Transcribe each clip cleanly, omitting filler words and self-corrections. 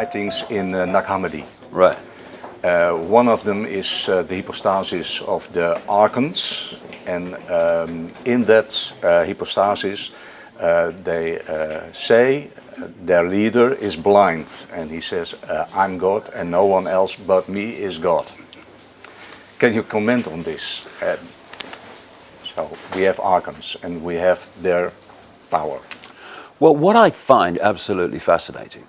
writings in Nag Hammadi. Right. One of them is the hypostasis of the archons, and in that hypostasis they say their leader is blind, and he says, I'm God and no one else but me is God. Can you comment on this? So we have archons and we have their power. Well, what I find absolutely fascinating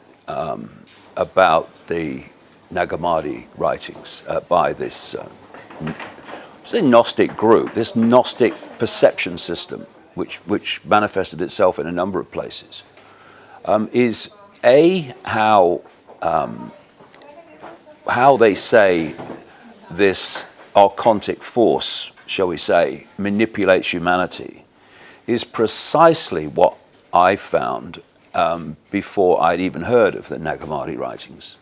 about the Nag Hammadi writings by this Gnostic group, this Gnostic perception system, which manifested itself in a number of places, is how they say this archontic force, shall we say, manipulates humanity, is precisely what I found before I'd even heard of the Nag Hammadi writings.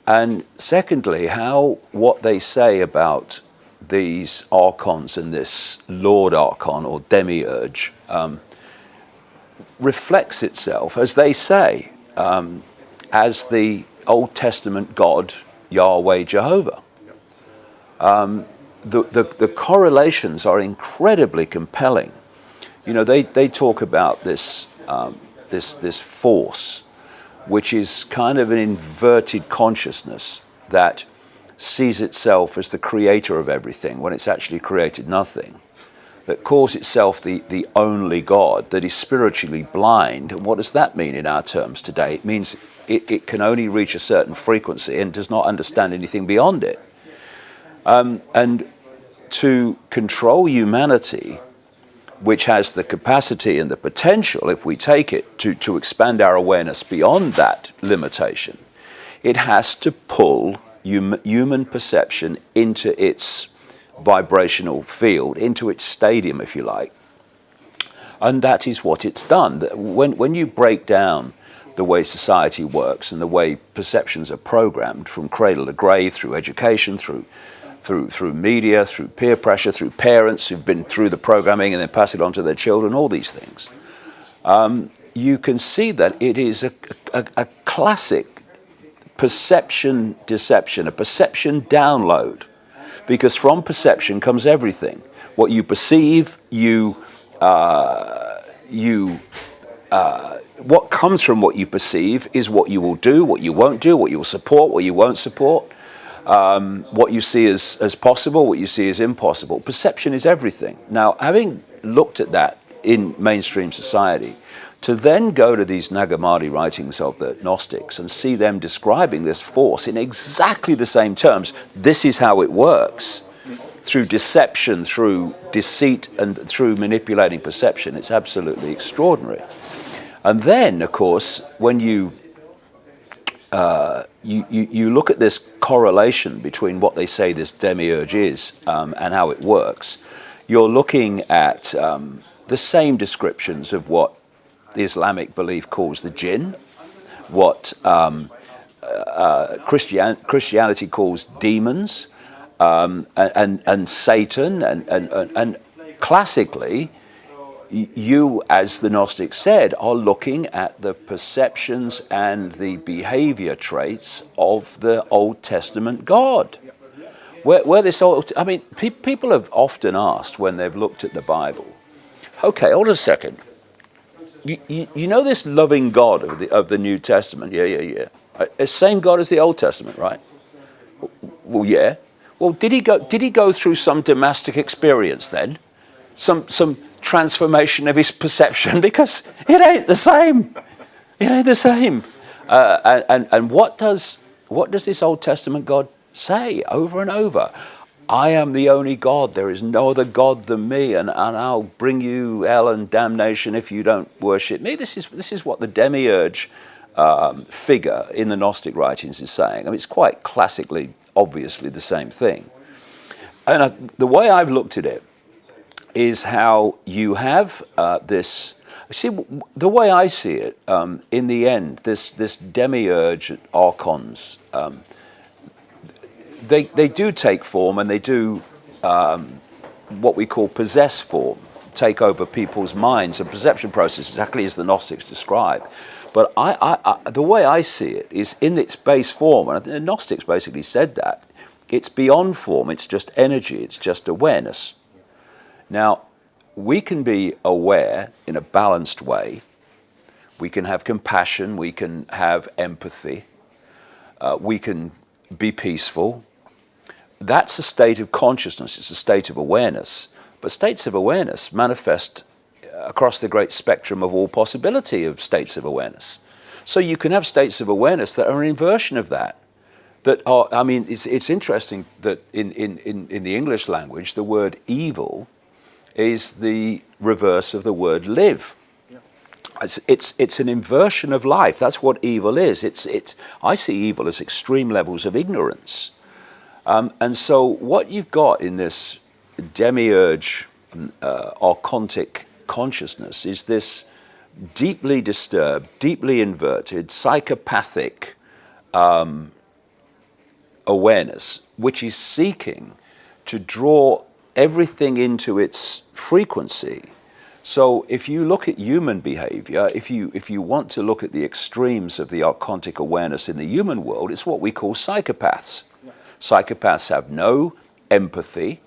And secondly, how what they say about these archons and this Lord Archon or demiurge reflects itself, as they say, as the Old Testament God, Yahweh, Jehovah. The correlations are incredibly compelling. You know, they talk about this this force, which is kind of an inverted consciousness that sees itself as the creator of everything when it's actually created nothing, that calls itself the only God, that is spiritually blind. And what does that mean in our terms today? It means it can only reach a certain frequency and does not understand anything beyond it. And to control humanity, which has the capacity and the potential, if we take it, to expand our awareness beyond that limitation, it has to pull human perception into its vibrational field, into its stadium, if you like. And that is what it's done. When you break down the way society works and the way perceptions are programmed from cradle to grave, through education, through media, through peer pressure, through parents who've been through the programming and then pass it on to their children, all these things, you can see that it is a classic perception deception, a perception download, because from perception comes everything. What you perceive, what comes from what you perceive is what you will do, what you won't do, what you will support, what you won't support, what you see as possible, what you see as impossible. Perception is everything. Now, having looked at that in mainstream society, to then go to these Nag Hammadi writings of the Gnostics and see them describing this force in exactly the same terms, this is how it works, through deception, through deceit, and through manipulating perception, it's absolutely extraordinary. And then, of course, when you look at this correlation between what they say this demiurge is and how it works, you're looking at the same descriptions of what the Islamic belief calls the jinn, what Christianity calls demons, and Satan, and classically, you, as the Gnostics said, are looking at the perceptions and the behavior traits of the Old Testament God. Where this people have often asked when they've looked at the Bible, okay, hold on a second. You know this loving God of the New Testament? Yeah. The same God as the Old Testament, right? Well, yeah. Well, did he go through some domestic experience then? Some transformation of his perception? Because it ain't the same. It ain't the same. And what does this Old Testament God say over and over? I am the only God. There is no other God than me, and I'll bring you hell and damnation if you don't worship me. This is what the demiurge figure in the Gnostic writings is saying. I mean, it's quite classically, obviously, the same thing. And the way I've looked at it is how you have this. See, the way I see it, in the end, this demiurge archons. They do take form, and they do what we call possess form, take over people's minds and perception processes, exactly as the Gnostics describe. But the way I see it is in its base form, and the Gnostics basically said that, it's beyond form, it's just energy, it's just awareness. Now, we can be aware in a balanced way. We can have compassion, we can have empathy, we can be peaceful. That's a state of consciousness, it's a state of awareness. But states of awareness manifest across the great spectrum of all possibility of states of awareness. So you can have states of awareness that are an inversion of that. That are, I mean, it's interesting that in the English language, the word evil is the reverse of the word live. Yeah. It's an inversion of life. That's what evil is. I see evil as extreme levels of ignorance. And so what you've got in this demiurge, archontic consciousness is this deeply disturbed, deeply inverted, psychopathic awareness, which is seeking to draw everything into its frequency. So if you look at human behavior, if you want to look at the extremes of the archontic awareness in the human world, it's what we call psychopaths. Yeah. Psychopaths have no empathy,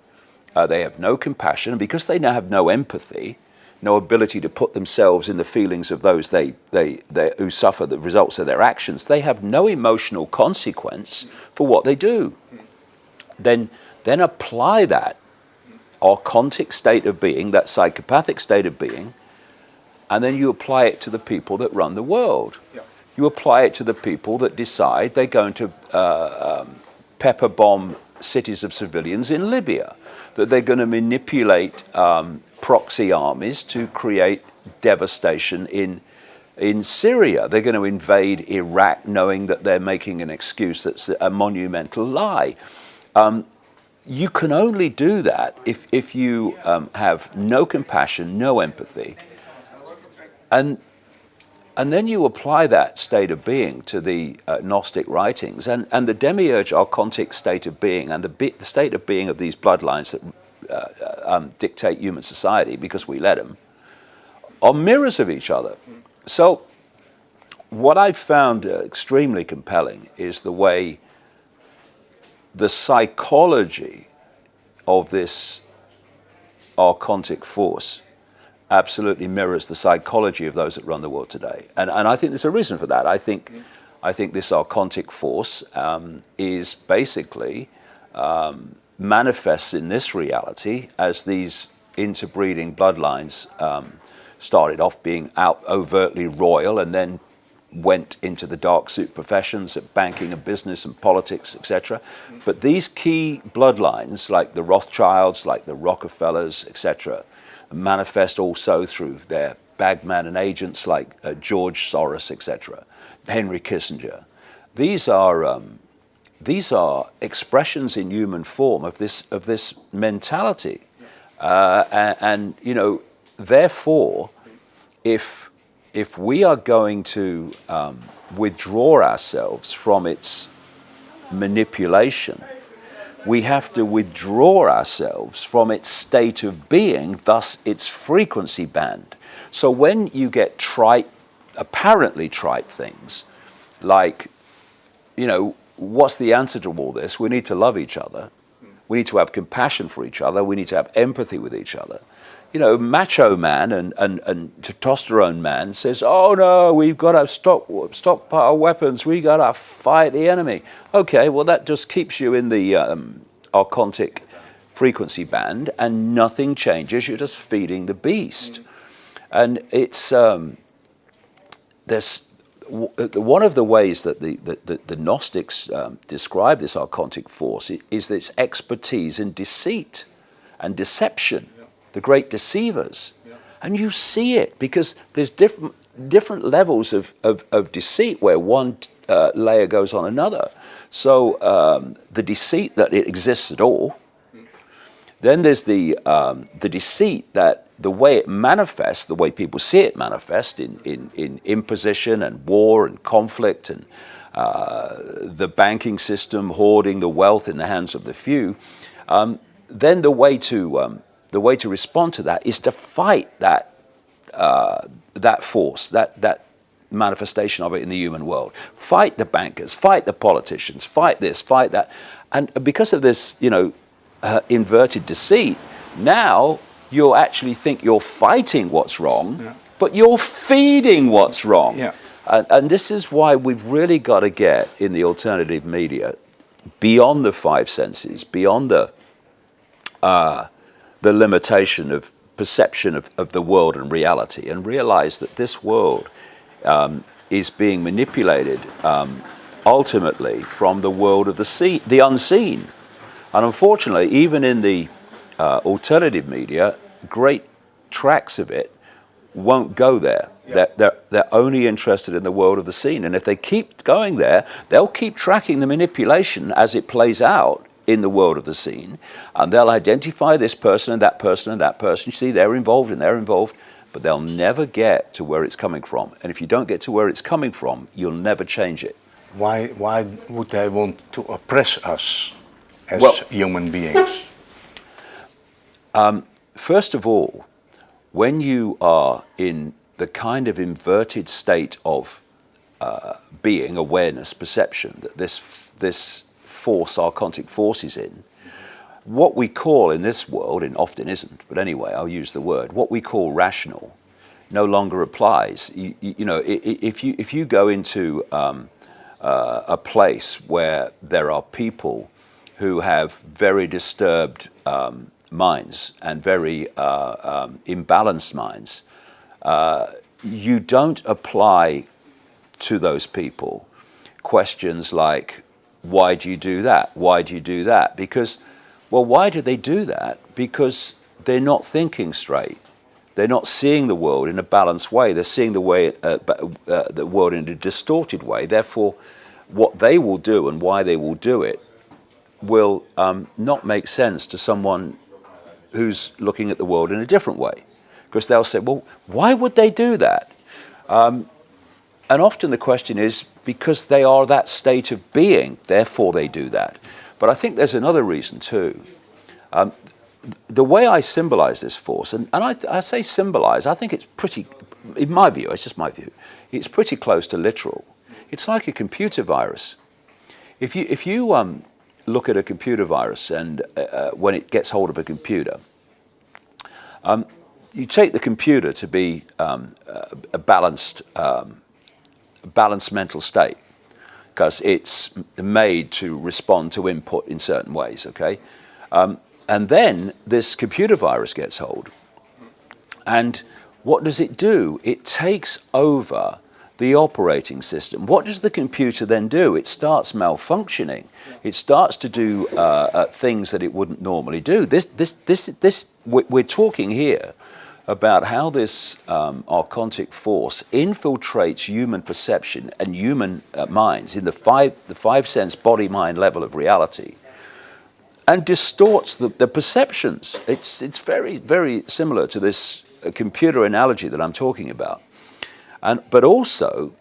they have no compassion, and because they now have no empathy, no ability to put themselves in the feelings of those who suffer the results of their actions, they have no emotional consequence for what they do. Then apply that archontic state of being, that psychopathic state of being, and then you apply it to the people that run the world. Yeah. You apply it to the people that decide they're going to pepper bomb cities of civilians in Libya, that they're going to manipulate proxy armies to create devastation in Syria. They're going to invade Iraq knowing that they're making an excuse that's a monumental lie. You can only do that if you have no compassion, no empathy, and then you apply that state of being to the Gnostic writings, and the demiurge archontic state of being, and the state of being of these bloodlines that dictate human society, because we let them, are mirrors of each other. So what I've found extremely compelling is the way the psychology of this archontic force absolutely mirrors the psychology of those that run the world today. And I think there's a reason for that. I think this archontic force is basically manifests in this reality as these interbreeding bloodlines started off being out overtly royal and then went into the dark suit professions of banking and business and politics, etc. But these key bloodlines, like the Rothschilds, like the Rockefellers, etc., manifest also through their bagman and agents like George Soros, etc., Henry Kissinger. These are expressions in human form of this mentality, and you know, therefore, if we are going to withdraw ourselves from its manipulation, we have to withdraw ourselves from its state of being, thus its frequency band. So when you get trite, apparently trite things, like, you know, what's the answer to all this? We need to love each other. We need to have compassion for each other. We need to have empathy with each other. You know, macho man and testosterone man says, oh no, we've got to stockpile weapons. We got to fight the enemy. Okay, well that just keeps you in the archontic frequency band and nothing changes. You're just feeding the beast. And it's, there's, one of the ways that the Gnostics describe this archontic force is its expertise in deceit and deception. The great deceivers. Yeah. And you see it because there's different levels of deceit where one layer goes on another. So the deceit that it exists at all. Then there's the deceit that the way it manifests, the way people see it manifest in imposition and war and conflict and the banking system hoarding the wealth in the hands of the few. Then the way to respond to that is to fight that force, that manifestation of it in the human world. Fight the bankers, fight the politicians, fight this, fight that. And because of this, inverted deceit, now you actually think you're fighting what's wrong, but you're feeding what's wrong. Yeah. And this is why we've really got to get in the alternative media beyond the five senses, beyond the limitation of perception of the world and reality, and realize that this world is being manipulated ultimately from the world of the unseen. And unfortunately, even in the alternative media, great tracks of it won't go there. They're only interested in the world of the seen. And if they keep going there, they'll keep tracking the manipulation as it plays out in the world of the scene, and they'll identify this person and that person and that person. You see, they're involved and they're involved, but they'll never get to where it's coming from. And if you don't get to where it's coming from, you'll never change it. Why would they want to oppress us as human beings? First of all, when you are in the kind of inverted state of being, awareness, perception, that this force, archontic force is in, what we call in this world, and often isn't, but anyway, I'll use the word, what we call rational no longer applies. If you go into a place where there are people who have very disturbed minds and very imbalanced minds, you don't apply to those people questions like, why do you do that? Why do you do that? Because, well, why do they do that? Because they're not thinking straight. They're not seeing the world in a balanced way. They're seeing the world in a distorted way. Therefore, what they will do and why they will do it will not make sense to someone who's looking at the world in a different way. Because they'll say, well, why would they do that? And often the question is, because they are that state of being, therefore they do that. But I think there's another reason too. The way I symbolize this force, and I say symbolize, I think it's pretty, in my view, it's just my view, it's pretty close to literal. It's like a computer virus. If you look at a computer virus and when it gets hold of a computer, you take the computer to be a balanced mental state, because it's made to respond to input in certain ways, okay? And then this computer virus gets hold. And what does it do? It takes over the operating system. What does the computer then do? It starts malfunctioning. It starts to do things that it wouldn't normally do. We're talking here about how this archontic force infiltrates human perception and human minds in the five sense body-mind level of reality, and distorts the perceptions. It's very, very similar to this computer analogy that I'm talking about. But also,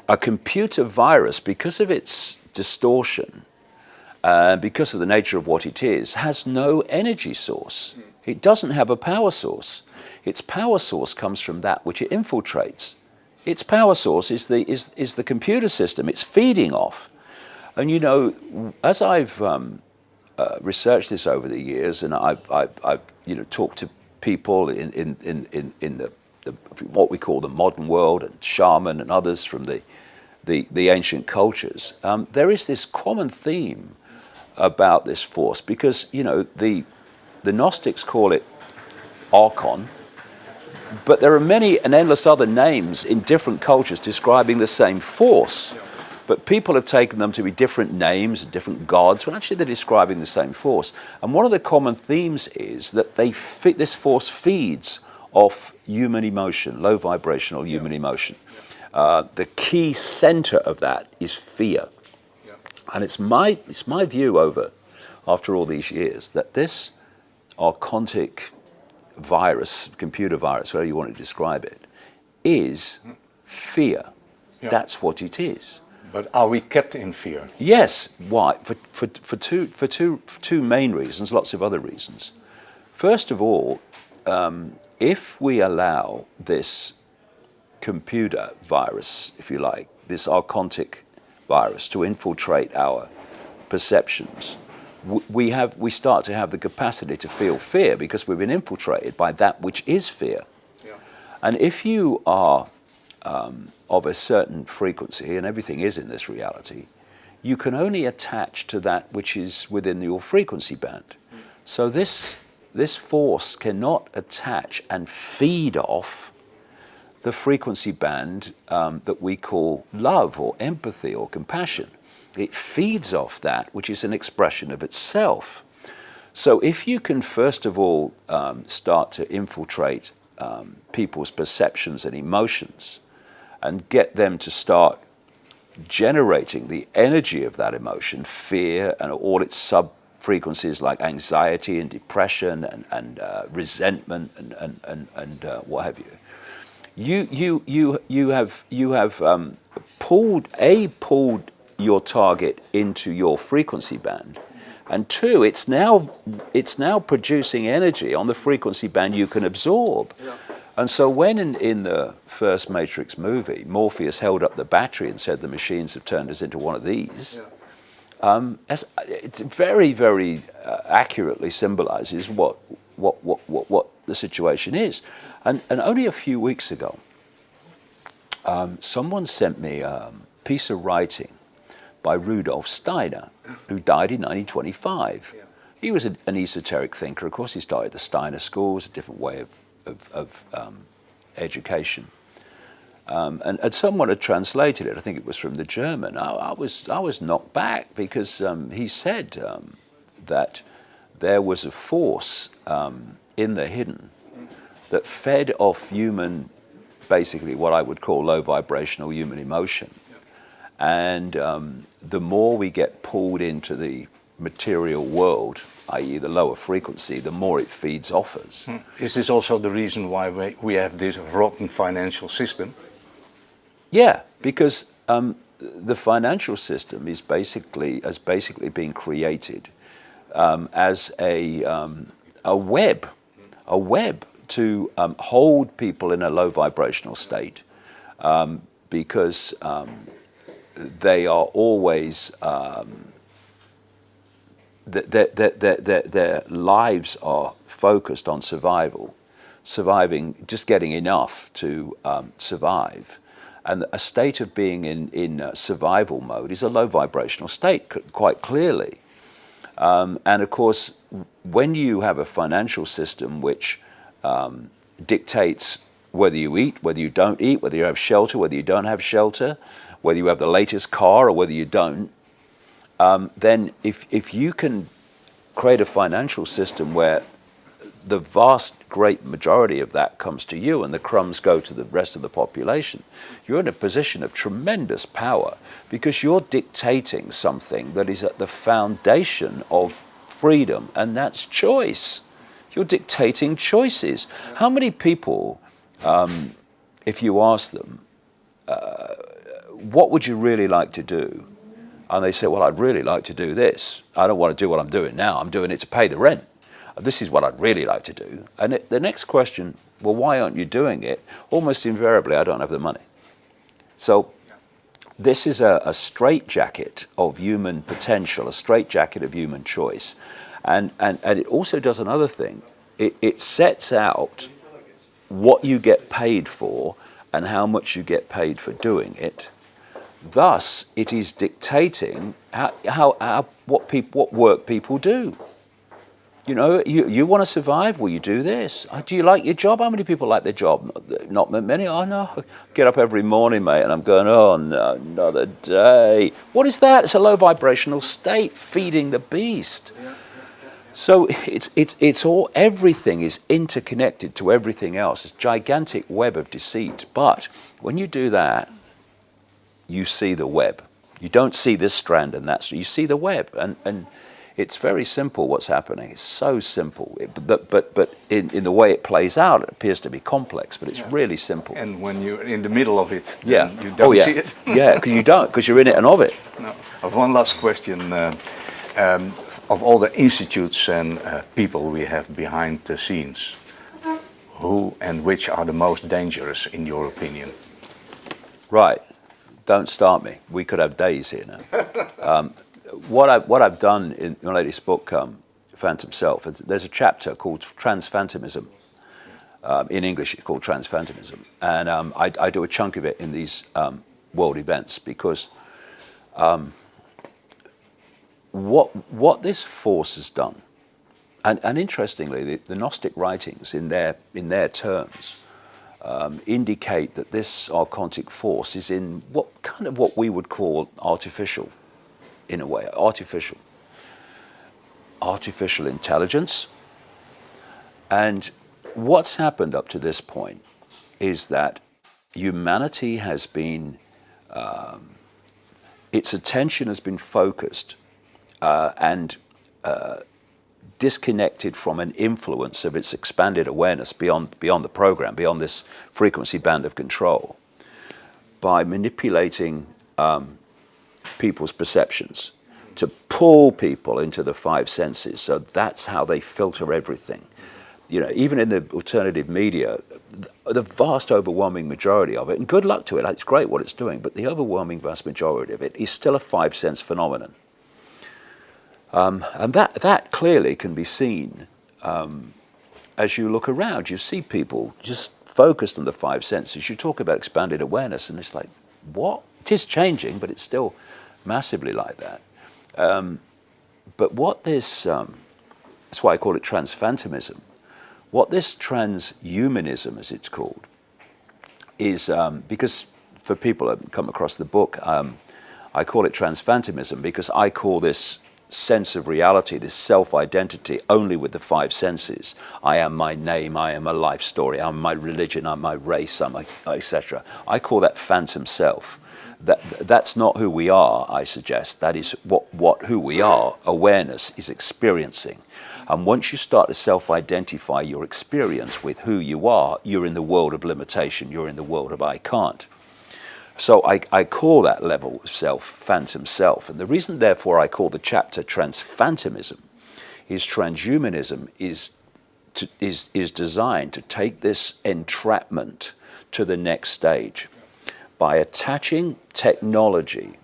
a computer virus, because of its distortion, because of the nature of what it is, has no energy source. It doesn't have a power source. Its power source comes from that which it infiltrates. Its power source is the computer system it's feeding off. And as I've researched this over the years, and I've talked to people in the what we call the modern world, and shaman and others from the ancient cultures, there is this common theme about this force, because the Gnostics call it archon, but there are many and endless other names in different cultures describing the same force. But people have taken them to be different names and different gods, when actually they're describing the same force. And one of the common themes is that this force feeds off human emotion, low vibrational human emotion. The key center of that is fear. And it's my view after all these years, that this archontic virus, computer virus, whatever you want to describe it, is fear. Yeah. That's what it is. But are we kept in fear? Yes. Why? For two main reasons, lots of other reasons. First of all, if we allow this computer virus, if you like, this archontic virus, to infiltrate our perceptions, we start to have the capacity to feel fear because we've been infiltrated by that which is fear. Yeah. And if you are of a certain frequency, and everything is in this reality, you can only attach to that which is within your frequency band. So this force cannot attach and feed off the frequency band that we call love or empathy or compassion. It feeds off that which is an expression of itself. So if you can first of all start to infiltrate people's perceptions and emotions and get them to start generating the energy of that emotion, fear and all its sub-frequencies like anxiety and depression and resentment and what have you, you have pulled your target into your frequency band, and two, it's now producing energy on the frequency band you can absorb. Yeah. And so when in the first Matrix movie, Morpheus held up the battery and said the machines have turned us into one of these, it very, very accurately symbolizes what the situation is. And only a few weeks ago, someone sent me a piece of writing by Rudolf Steiner, who died in 1925. Yeah. He was an esoteric thinker. Of course, he started the Steiner School. It was a different way of education. And someone had translated it. I think it was from the German. I was knocked back because he said that there was a force in the hidden that fed off human, basically what I would call low vibrational human emotion. And the more we get pulled into the material world, i.e. the lower frequency, the more it feeds off us. Is this also the reason why we have this rotten financial system? Yeah, because the financial system has basically been created as a web to hold people in a low vibrational state, because they are always their lives are focused on surviving, just getting enough to survive. And a state of being in survival mode is a low vibrational state, quite clearly. And of course, when you have a financial system which dictates whether you eat, whether you don't eat, whether you have shelter, whether you don't have shelter, whether you have the latest car or whether you don't, then if you can create a financial system where the vast, great majority of that comes to you and the crumbs go to the rest of the population, you're in a position of tremendous power because you're dictating something that is at the foundation of freedom, and that's choice. You're dictating choices. How many people, if you ask them, what would you really like to do? And they say, well, I'd really like to do this. I don't want to do what I'm doing now. I'm doing it to pay the rent. This is what I'd really like to do. And the next question, well, why aren't you doing it? Almost invariably, I don't have the money. So this is a straitjacket of human potential, a straitjacket of human choice. And it also does another thing. It sets out what you get paid for and how much you get paid for doing it. Thus, it is dictating what work people do. You know, you want to survive? Well, you do this. Do you like your job? How many people like their job? Not many. Oh, no. Get up every morning, mate, and I'm going, oh, no, another day. What is that? It's a low vibrational state feeding the beast. So it's all, everything is interconnected to everything else. It's a gigantic web of deceit. But when you do that, you see the web. You don't see this strand and that strand. You see the web. And it's very simple what's happening. It's so simple. But in the way it plays out, it appears to be complex, but it's really simple. And when you're in the middle of it, you don't see it. Yeah, because you don't, because you're in it and of it. No. I have one last question. Of all the institutes and people we have behind the scenes, who and which are the most dangerous in your opinion? Right. Don't start me. We could have days here now. What I've done in my latest book, Phantom Self, is there's a chapter called Transphantomism. In English, it's called Transphantomism, and I do a chunk of it in these world events because what this force has done, and interestingly, the Gnostic writings in their terms indicate that this archontic force is in what we would call artificial, in a way, artificial intelligence. And what's happened up to this point is that humanity has been, its attention has been focused and disconnected from an influence of its expanded awareness beyond the program, beyond this frequency band of control, by manipulating people's perceptions to pull people into the five senses. So that's how they filter everything. You know, even in the alternative media, the vast overwhelming majority of it, and good luck to it, it's great what it's doing, but the overwhelming vast majority of it is still a five-sense phenomenon. And that clearly can be seen as you look around. You see people just focused on the five senses. You talk about expanded awareness, and it's like, what? It is changing, but it's still massively like that. But what this, that's why I call it transphantomism. What this transhumanism, as it's called, is, because for people who haven't come across the book, I call it transphantomism because I call this sense of reality, this self-identity, only with the five senses. I am my name, I am a life story, I'm my religion, I'm my race, I'm etc. I call that phantom self. That's not who we are, I suggest. That is who we are, awareness, is experiencing. And once you start to self-identify your experience with who you are, you're in the world of limitation, you're in the world of I can't. So I call that level of self, phantom self. And the reason, therefore, I call the chapter transphantomism is transhumanism is designed to take this entrapment to the next stage by attaching technology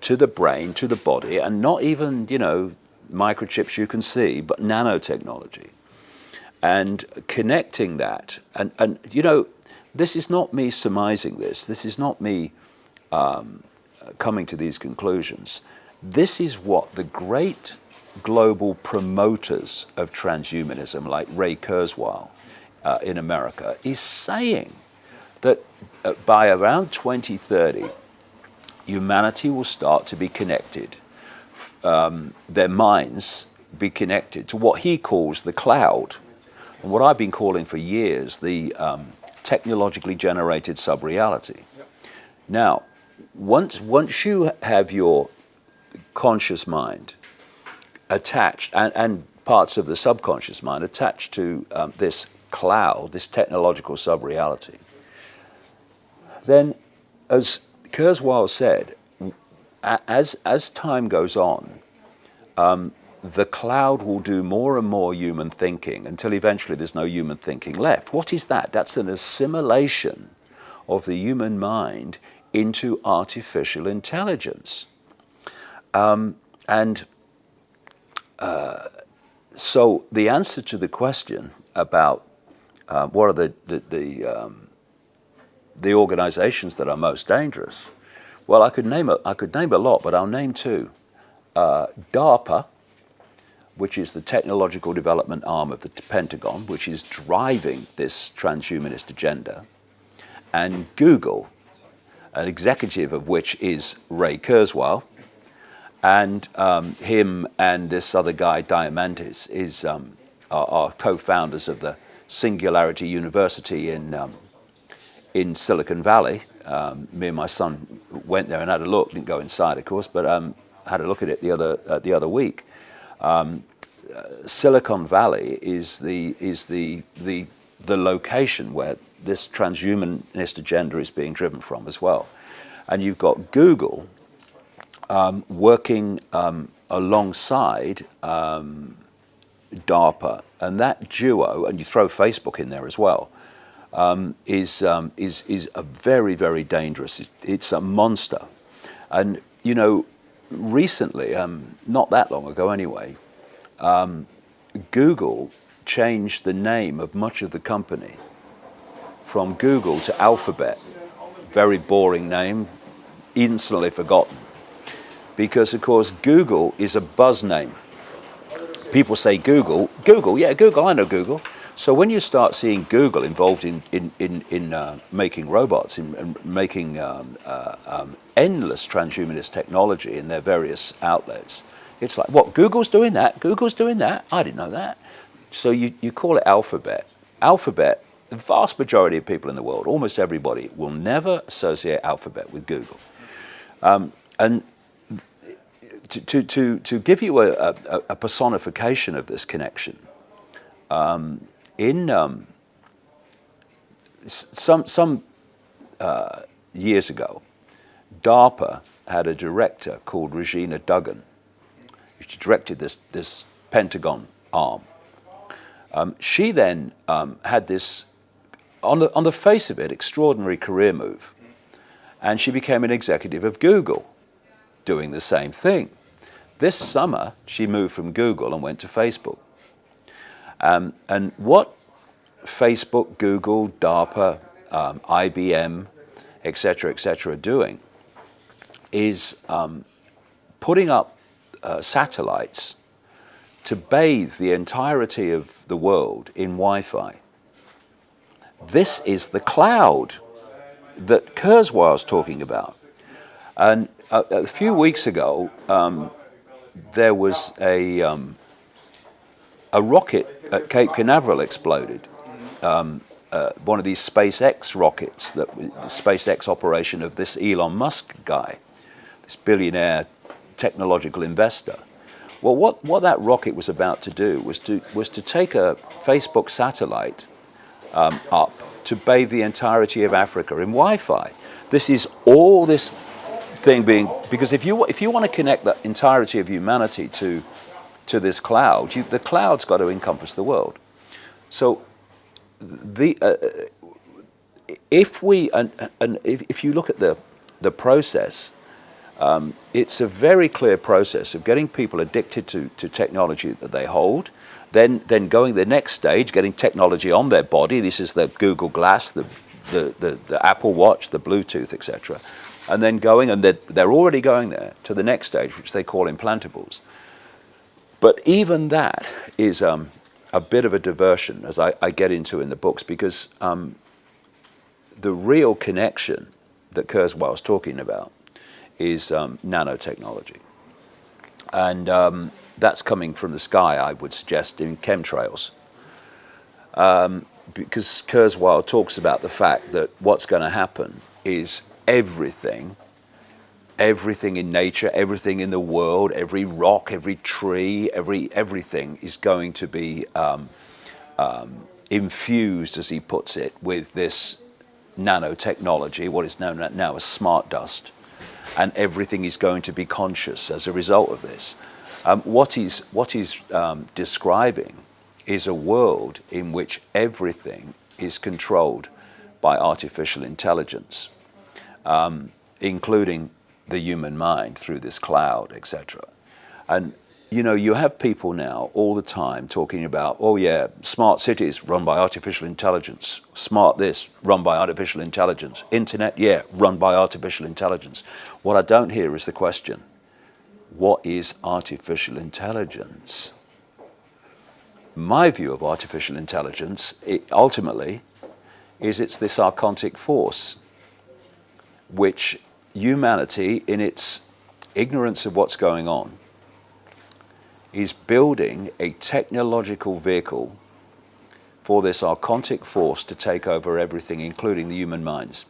to the brain, to the body, and not even, microchips you can see, but nanotechnology. And connecting that, and this is not me surmising this. This is not me coming to these conclusions. This is what the great global promoters of transhumanism, like Ray Kurzweil in America, is saying that by around 2030, humanity will start to be connected, their minds be connected to what he calls the cloud, and what I've been calling for years the technologically generated sub-reality. Yep. Now, once you have your conscious mind attached, and parts of the subconscious mind attached to this cloud, this technological sub-reality, then, as Kurzweil said, as time goes on, the cloud will do more and more human thinking until eventually there's no human thinking left. What is that? That's an assimilation of the human mind into artificial intelligence. So the answer to the question about what are the organizations that are most dangerous, well, I could name a lot, but I'll name two. DARPA, which is the technological development arm of the Pentagon, which is driving this transhumanist agenda, and Google, an executive of which is Ray Kurzweil, and him and this other guy, Diamandis, are co-founders of the Singularity University in Silicon Valley. Me and my son went there and had a look. Didn't go inside, of course, but had a look at it the other week. Silicon Valley is the location where this transhumanist agenda is being driven from as well, and you've got Google working alongside DARPA, and that duo, and you throw Facebook in there as well, is a very, very dangerous. It's a monster. And, you know, recently, not that long ago anyway, Google changed the name of much of the company from Google to Alphabet. Very boring name, instantly forgotten. Because, of course, Google is a buzz name. People say Google, yeah, Google, I know Google. So when you start seeing Google involved in making robots, in making endless transhumanist technology in their various outlets, it's like, what, Google's doing that? Google's doing that? I didn't know that. So you call it Alphabet. Alphabet, the vast majority of people in the world, almost everybody, will never associate Alphabet with Google. And to give you a personification of this connection, in some years ago, DARPA had a director called Regina Duggan. She directed this Pentagon arm. She then had this, on the face of it, extraordinary career move, and she became an executive of Google, doing the same thing. This summer, she moved from Google and went to Facebook. And what Facebook, Google, DARPA, IBM, et cetera, are doing is putting up satellites to bathe the entirety of the world in Wi-Fi. This is the cloud that Kurzweil was talking about. And a few weeks ago, there was a rocket at Cape Canaveral exploded. One of these SpaceX rockets, the SpaceX operation of this Elon Musk guy, this billionaire technological investor. Well, what that rocket was about to do was to take a Facebook satellite up to bathe the entirety of Africa in Wi-Fi. This is all this thing being, because if you want to connect the entirety of humanity to this cloud, the cloud's got to encompass the world. So if you look at the process, it's a very clear process of getting people addicted to technology that they hold, then going the next stage, getting technology on their body. This is the Google Glass, the Apple Watch, the Bluetooth, etc. And then going, and they're already going there to the next stage, which they call implantables. But even that is a bit of a diversion, as I get into in the books, because the real connection that Kurzweil was talking about is nanotechnology. And that's coming from the sky, I would suggest, in chemtrails. Because Kurzweil talks about the fact that what's going to happen is everything in nature, everything in the world, every rock, every tree, everything is going to be infused, as he puts it, with this nanotechnology, what is known now as smart dust, and everything is going to be conscious as a result of this. What he's describing is a world in which everything is controlled by artificial intelligence, including the human mind through this cloud, etc. And you have people now all the time talking about, oh yeah, smart cities run by artificial intelligence, smart this, run by artificial intelligence, internet, yeah, run by artificial intelligence. What I don't hear is the question, what is artificial intelligence? My view of artificial intelligence, ultimately, is it's this archontic force which humanity, in its ignorance of what's going on, is building a technological vehicle for this archontic force to take over everything, including the human minds.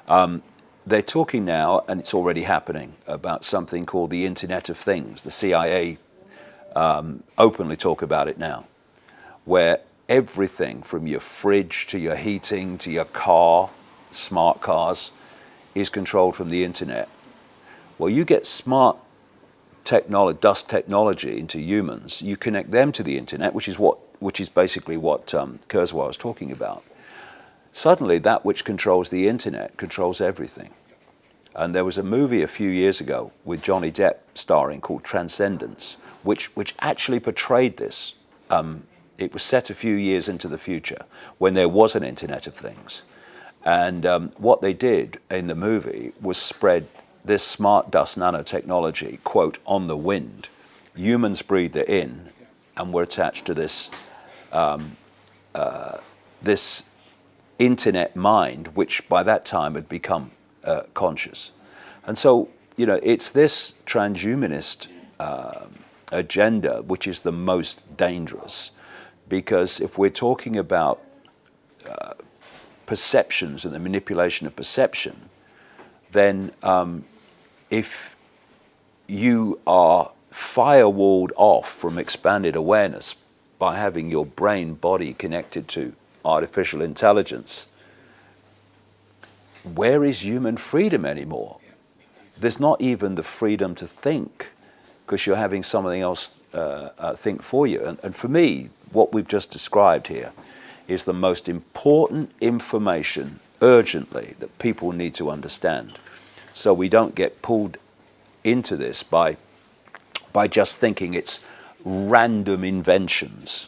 They're talking now, and it's already happening, about something called the Internet of Things. The CIA openly talk about it now, where everything from your fridge to your heating to your car, smart cars, is controlled from the internet. Well, you get smart technology, dust technology into humans, you connect them to the internet, which is basically what Kurzweil was talking about. suddenly that which controls the internet controls everything. And there was a movie a few years ago with Johnny Depp starring called Transcendence, which actually portrayed this. It was set a few years into the future when there was an Internet of Things. And what they did in the movie was spread this smart dust nanotechnology, quote, on the wind. Humans breathed it in and were attached to this, this internet mind, which by that time had become conscious. And so, you know, it's this transhumanist agenda which is the most dangerous, because if we're talking about perceptions and the manipulation of perception, then if you are firewalled off from expanded awareness by having your brain body connected to artificial intelligence, where is human freedom anymore? There's not even the freedom to think, because you're having something else think for you. And for me, what we've just described here is the most important information urgently that people need to understand, so we don't get pulled into this by just thinking it's random inventions,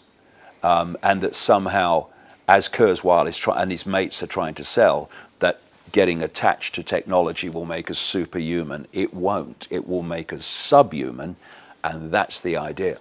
and that somehow, as Kurzweil and his mates are trying to sell, that getting attached to technology will make us superhuman. It won't. It will make us subhuman, and that's the idea.